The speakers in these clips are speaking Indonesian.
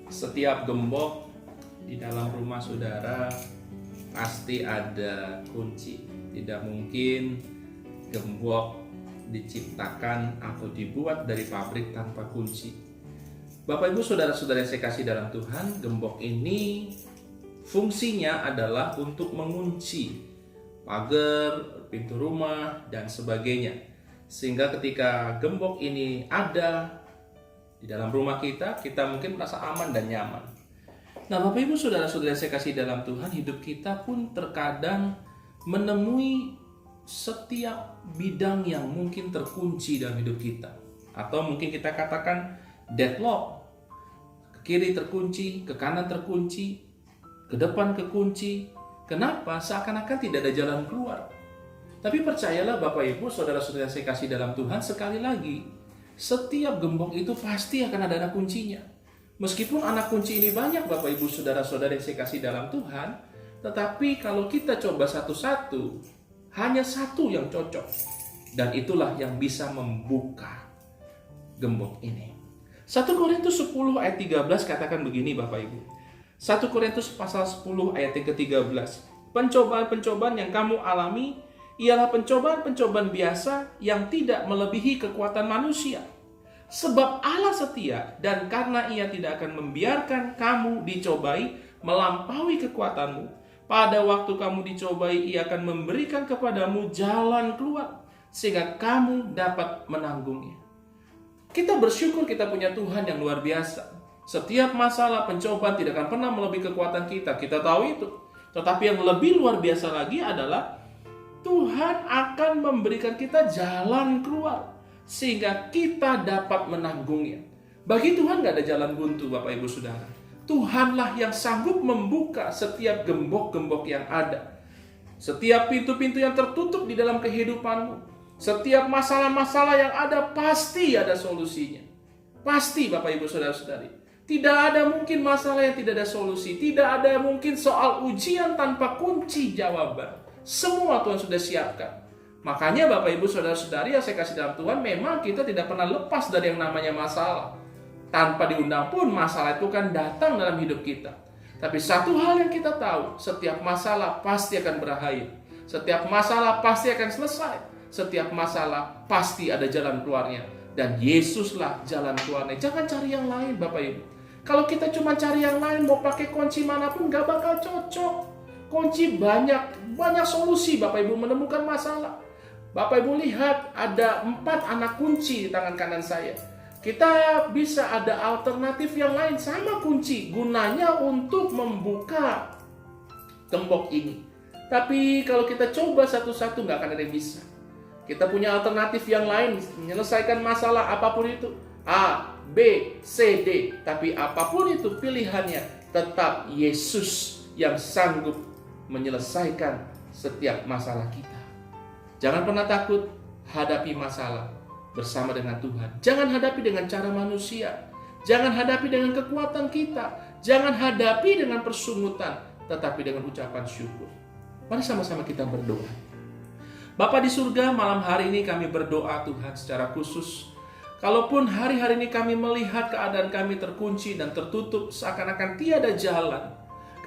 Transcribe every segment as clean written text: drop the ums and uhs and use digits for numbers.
Setiap gembok di dalam rumah saudara pasti ada kunci. Tidak mungkin gembok diciptakan atau dibuat dari pabrik tanpa kunci. Bapak Ibu saudara-saudara yang saya kasih dalam Tuhan, gembok ini fungsinya adalah untuk mengunci pagar, pintu rumah, dan sebagainya. Sehingga ketika gembok ini ada di dalam rumah kita mungkin merasa aman dan nyaman. Nah, Bapak Ibu saudara-saudara yang saya kasih dalam Tuhan, hidup kita pun terkadang menemui setiap bidang yang mungkin terkunci dalam hidup kita. Atau mungkin kita katakan deadlock. Ke kiri terkunci, ke kanan terkunci, ke depan kekunci. Kenapa? Seakan-akan tidak ada jalan keluar. Tapi percayalah Bapak Ibu saudara-saudara yang saya kasih dalam Tuhan, sekali lagi, setiap gembok itu pasti akan ada anak kuncinya. Meskipun anak kunci ini banyak Bapak Ibu saudara-saudara yang saya kasih dalam Tuhan, tetapi kalau kita coba satu-satu, hanya satu yang cocok. Dan itulah yang bisa membuka gembok ini. 1 Korintus 10 ayat 13 katakan begini Bapak Ibu. 1 Korintus pasal 10 ayat yang ke-13. Pencobaan-pencobaan yang kamu alami ialah pencobaan-pencobaan biasa yang tidak melebihi kekuatan manusia. Sebab Allah setia dan karena Ia tidak akan membiarkan kamu dicobai melampaui kekuatanmu. Pada waktu kamu dicobai, Ia akan memberikan kepadamu jalan keluar sehingga kamu dapat menanggungnya. Kita bersyukur kita punya Tuhan yang luar biasa. Setiap masalah pencobaan tidak akan pernah melebihi kekuatan kita. Kita tahu itu. Tetapi yang lebih luar biasa lagi adalah Tuhan akan memberikan kita jalan keluar sehingga kita dapat menanggungnya. Bagi Tuhan gak ada jalan buntu Bapak Ibu Saudara. Tuhanlah yang sanggup membuka setiap gembok-gembok yang ada. Setiap pintu-pintu yang tertutup di dalam kehidupanmu. Setiap masalah-masalah yang ada pasti ada solusinya. Pasti Bapak Ibu Saudara-saudari. Tidak ada mungkin masalah yang tidak ada solusi. Tidak ada mungkin soal ujian tanpa kunci jawaban. Semua Tuhan sudah siapkan. Makanya Bapak Ibu Saudara-saudari yang saya kasih dalam Tuhan, memang kita tidak pernah lepas dari yang namanya masalah. Tanpa diundang pun masalah itu kan datang dalam hidup kita. Tapi satu hal yang kita tahu, setiap masalah pasti akan berakhir. Setiap masalah pasti akan selesai. Setiap masalah pasti ada jalan keluarnya. Dan Yesuslah jalan keluarnya. Jangan cari yang lain Bapak Ibu. Kalau kita cuma cari yang lain, mau pakai kunci manapun gak bakal cocok. Kunci banyak solusi Bapak Ibu menemukan masalah. Bapak Ibu lihat ada 4 anak kunci di tangan kanan saya. Kita bisa ada alternatif yang lain sama kunci. Gunanya untuk membuka gembok ini. Tapi kalau kita coba satu-satu nggak akan ada yang bisa. Kita punya alternatif yang lain menyelesaikan masalah apapun itu. A, B, C, D. Tapi apapun itu pilihannya, tetap Yesus yang sanggup menyelesaikan setiap masalah kita. Jangan pernah takut hadapi masalah bersama dengan Tuhan. Jangan hadapi dengan cara manusia. Jangan hadapi dengan kekuatan kita. Jangan hadapi dengan persungutan, tetapi dengan ucapan syukur. Mari sama-sama kita berdoa. Bapa di surga, malam hari ini kami berdoa Tuhan secara khusus. Kalaupun hari-hari ini kami melihat keadaan kami terkunci dan tertutup seakan-akan tiada jalan,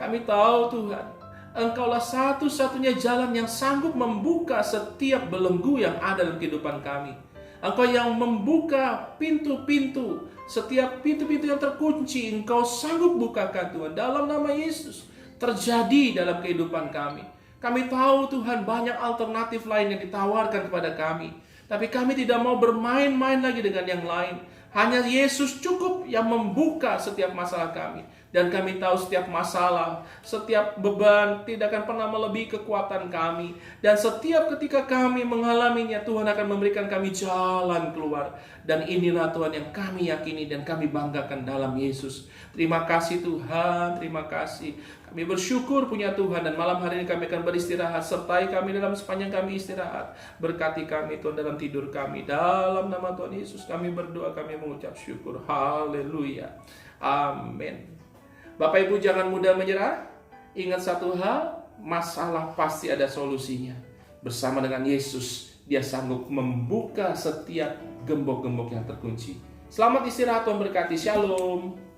kami tahu Tuhan, Engkaulah satu-satunya jalan yang sanggup membuka setiap belenggu yang ada dalam kehidupan kami. Engkau yang membuka pintu-pintu, setiap pintu-pintu yang terkunci, Engkau sanggup bukakan Tuhan. Dalam nama Yesus, terjadi dalam kehidupan kami. Kami tahu Tuhan banyak alternatif lain yang ditawarkan kepada kami. Tapi kami tidak mau bermain-main lagi dengan yang lain. Hanya Yesus cukup yang membuka setiap masalah kami. Dan kami tahu setiap masalah, setiap beban tidak akan pernah melebihi kekuatan kami. Dan setiap ketika kami mengalaminya, Tuhan akan memberikan kami jalan keluar. Dan inilah Tuhan yang kami yakini dan kami banggakan dalam Yesus. Terima kasih Tuhan, terima kasih. Kami bersyukur punya Tuhan dan malam hari ini kami akan beristirahat. Sertai kami dalam sepanjang kami istirahat. Berkati kami Tuhan dalam tidur kami. Dalam nama Tuhan Yesus kami berdoa, kami mengucap syukur. Haleluya. Amin. Bapak Ibu jangan mudah menyerah. Ingat satu hal, masalah pasti ada solusinya. Bersama dengan Yesus, Dia sanggup membuka setiap gembok-gembok yang terkunci. Selamat istirahat, Tuhan berkati. Shalom.